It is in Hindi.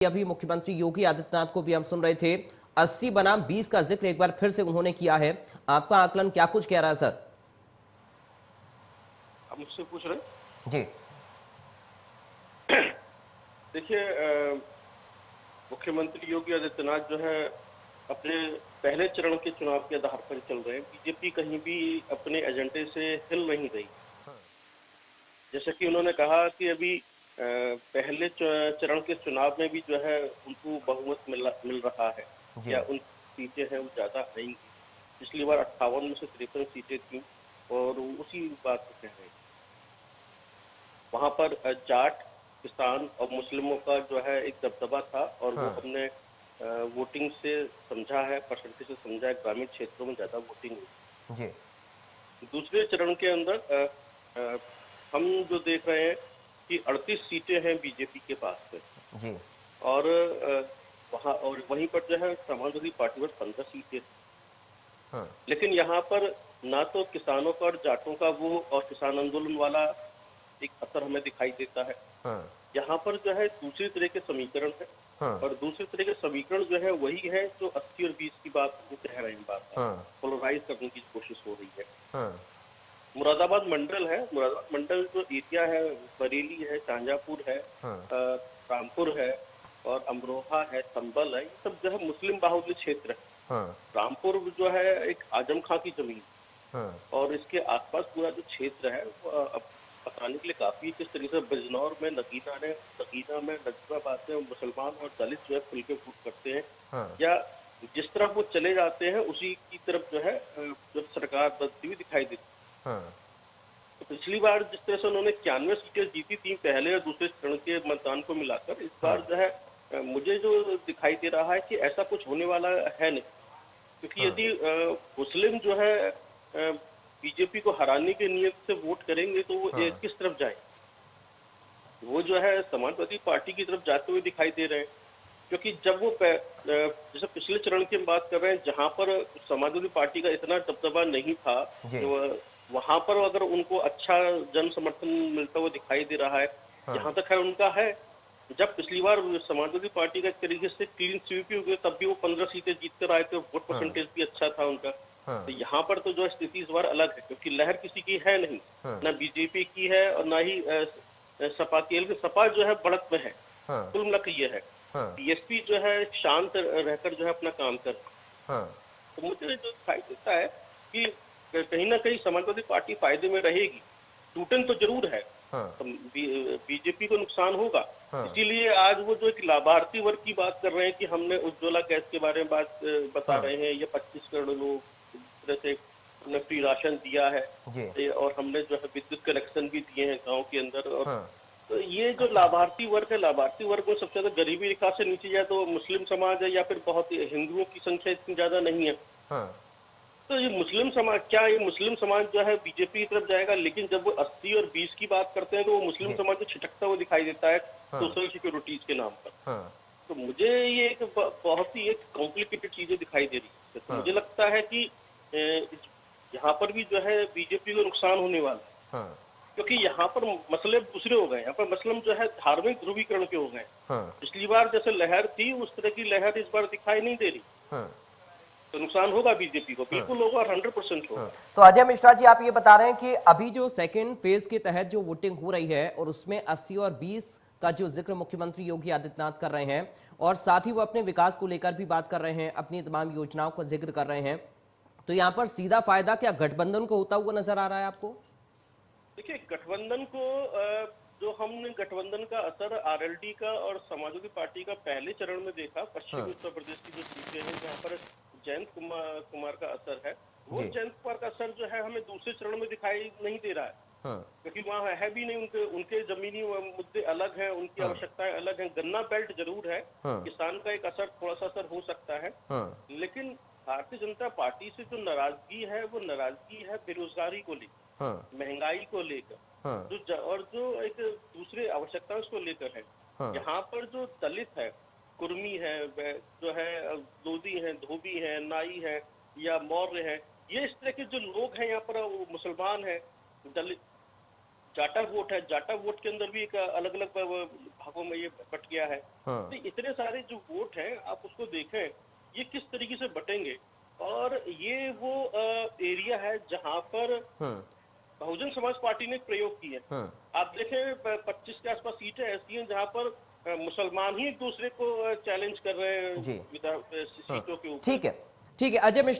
अभी मुख्यमंत्री योगी आदित्यनाथ को भी हम सुन रहे थे, 80 बनाम 20 का जिक्र एक बार फिर से उन्होंने किया है। आपका आकलन क्या कुछ कह रहा है सर? आप मुझसे पूछ रहे हैं? जी देखिए, मुख्यमंत्री योगी आदित्यनाथ जो है अपने पहले चरण के चुनाव के आधार पर चल रहे हैं। बीजेपी कहीं भी अपने एजेंडे से हिल नहीं रही। जैसा कि उन्होंने कहा कि अभी पहले चरण के चुनाव में भी जो है उनको बहुमत मिल रहा है या उन सीटें हैं वो ज्यादा आएंगी। पिछली बार 58 में से 53 सीटें थी और उसी बात को कह रहे हैं। वहां पर जाट, किसान और मुस्लिमों का जो है एक दबदबा था और वो हमने वोटिंग से समझा है, परसेंटेज से समझा है। ग्रामीण क्षेत्रों में ज्यादा वोटिंग हुई जी। दूसरे चरण के अंदर हम जो देख रहे हैं कि 38 सीटें हैं बीजेपी के पास में जी। और वहीं पर जो है समाजवादी पार्टी पर 15 सीटें। लेकिन यहाँ पर ना तो किसानों का और जाटों का वो और किसान आंदोलन वाला एक असर हमें दिखाई देता है। यहाँ पर जो है दूसरी तरह के समीकरण है और दूसरी तरह के समीकरण जो है वही है जो 80 और 20 की बात वो कह रहे हैं। बात पोलराइज करने की कोशिश हो रही है। मुरादाबाद मंडल है, मुरादाबाद मंडल जो एरिया है, बरेली है, शाहजहांपुर है, रामपुर है और अमरोहा है, संभल है, ये सब जो है मुस्लिम बाहुल्य क्षेत्र है। रामपुर जो है एक आजम खां की जमीन और इसके आसपास पूरा जो क्षेत्र है अब बताने के लिए काफी किस तरीके से बिजनौर में नगीना में नजीबाबाद में मुसलमान और दलित जो है खुल के वोट करते हैं या जिस तरफ वो चले जाते हैं उसी की तरफ जो है जो सरकार बदलती हुई दिखाई देती है। तो पिछली बार जिस तरह से उन्होंने 91 सीटें जीती थी पहले और दूसरे चरण के मतदान को मिलाकर, इस बार जो है मुझे जो दिखाई दे रहा है कि ऐसा कुछ होने वाला है नहीं। क्योंकि यदि मुस्लिम जो है बीजेपी को हराने के नियत से वोट करेंगे तो वो किस तरफ जाए? वो जो है समाजवादी पार्टी की तरफ जाते हुए दिखाई दे रहे हैं। क्योंकि जब वो जैसे पिछले चरण की बात कर रहे हैं जहां पर समाजवादी पार्टी का इतना दबदबा नहीं था, तो वहां पर अगर उनको अच्छा जन समर्थन मिलता हुआ दिखाई दे रहा है। जहां तक है उनका है, जब पिछली बार समाजवादी पार्टी का एक तरीके से क्लीन स्वीप हुई तब भी वो 15 सीटें जीत कर आए थे, वोट परसेंटेज भी अच्छा था उनका। तो यहाँ पर तो जो स्थिति इस बार अलग है क्योंकि लहर किसी की है नहीं, ना बीजेपी की है और ना ही सपा की। सपा जो है बढ़त में है। कुल मिलाकर ये है बीएसपी जो है शांत रहकर जो है अपना काम कर। तो मुझे जो दिखाई देता है कि कहीं ना कहीं समाजवादी पार्टी फायदे में रहेगी। टूटन तो जरूर है, तो बीजेपी को नुकसान होगा। इसीलिए आज वो जो एक लाभार्थी वर्ग की बात कर रहे हैं कि हमने उज्ज्वला गैस के बारे में बता रहे हैं, ये 25 करोड़ लोग तरह से हमने फ्री राशन दिया है और हमने जो है विद्युत कनेक्शन भी दिए हैं गाँव के अंदर। और तो ये जो लाभार्थी वर्ग है, लाभार्थी वर्ग में सबसे ज्यादा गरीबी रेखा से नीचे जाए तो मुस्लिम समाज है या फिर बहुत हिंदुओं की संख्या इतनी ज्यादा नहीं है। तो ये मुस्लिम समाज, क्या ये मुस्लिम समाज जो है बीजेपी की तरफ जाएगा? लेकिन जब वो 80 और 20 की बात करते हैं तो वो मुस्लिम समाज को छिटकता हुआ दिखाई देता है सोशल सिक्योरिटीज के नाम पर। तो मुझे ये एक बहुत ही एक कॉम्प्लिकेटेड चीजें दिखाई दे रही है। तो मुझे लगता है कि यहाँ पर भी जो है बीजेपी को नुकसान होने वाला है क्योंकि यहाँ पर मसले दूसरे हो गए। यहाँ पर मसलन जो है धार्मिक ध्रुवीकरण के हो गए। पिछली बार जैसे लहर थी उस तरह की लहर इस बार दिखाई नहीं दे रही। तो नुकसान होगा बीजेपी को, बिल्कुल होगा और 100% होगा। तो अजय मिश्रा जी, आप ये बता रहे हैं कि अभी जो सेकेंड फेज के तहत जो वोटिंग हो रही है और उसमें 80 और 20 का जो जिक्र मुख्यमंत्री योगी आदित्यनाथ कर रहे हैं और साथ ही वो अपने विकास को लेकर भी बात कर रहे हैं, अपनी तमाम योजनाओं का जिक्र कर रहे हैं, तो यहाँ पर सीधा फायदा क्या गठबंधन को होता हुआ नजर आ रहा है आपको? देखिए, गठबंधन को जो हमने गठबंधन का असर आरएलडी का और समाजवादी पार्टी का पहले चरण में देखा, पश्चिमी उत्तर प्रदेश की जो सीटें हैं जहाँ पर जयंत कुमार का असर है, वो जयंत कुमार का असर जो है हमें दूसरे चरण में दिखाई नहीं दे रहा है। क्योंकि वहाँ है भी नहीं, उनके जमीनी मुद्दे अलग हैं, उनकी आवश्यकताएं अलग हैं। गन्ना बेल्ट जरूर है, किसान का एक असर, थोड़ा सा असर हो सकता है। लेकिन भारतीय जनता पार्टी से जो नाराजगी है वो नाराजगी है बेरोजगारी को लेकर, महंगाई को लेकर, और जो एक दूसरे आवश्यकताओं को लेकर है। यहाँ पर जो दलित है, कुर्मी है, जो है लोधी है, धोबी है, नाई है या मौर्य है, ये इस तरह के जो लोग हैं यहाँ पर, वो मुसलमान है, दलित, जाटा वोट है। जाटा वोट के अंदर भी एक अलग अलग भागों में ये बट गया है। तो इतने सारे जो वोट हैं आप उसको देखें, ये किस तरीके से बटेंगे। और ये वो एरिया है जहां पर बहुजन समाज पार्टी ने प्रयोग की है। आप देखें 25 के आसपास सीटें ऐसी हैं जहां पर मुसलमान ही एक दूसरे को चैलेंज कर रहे हैं जी सीटों के ऊपर। ठीक है अजय मिश्रा।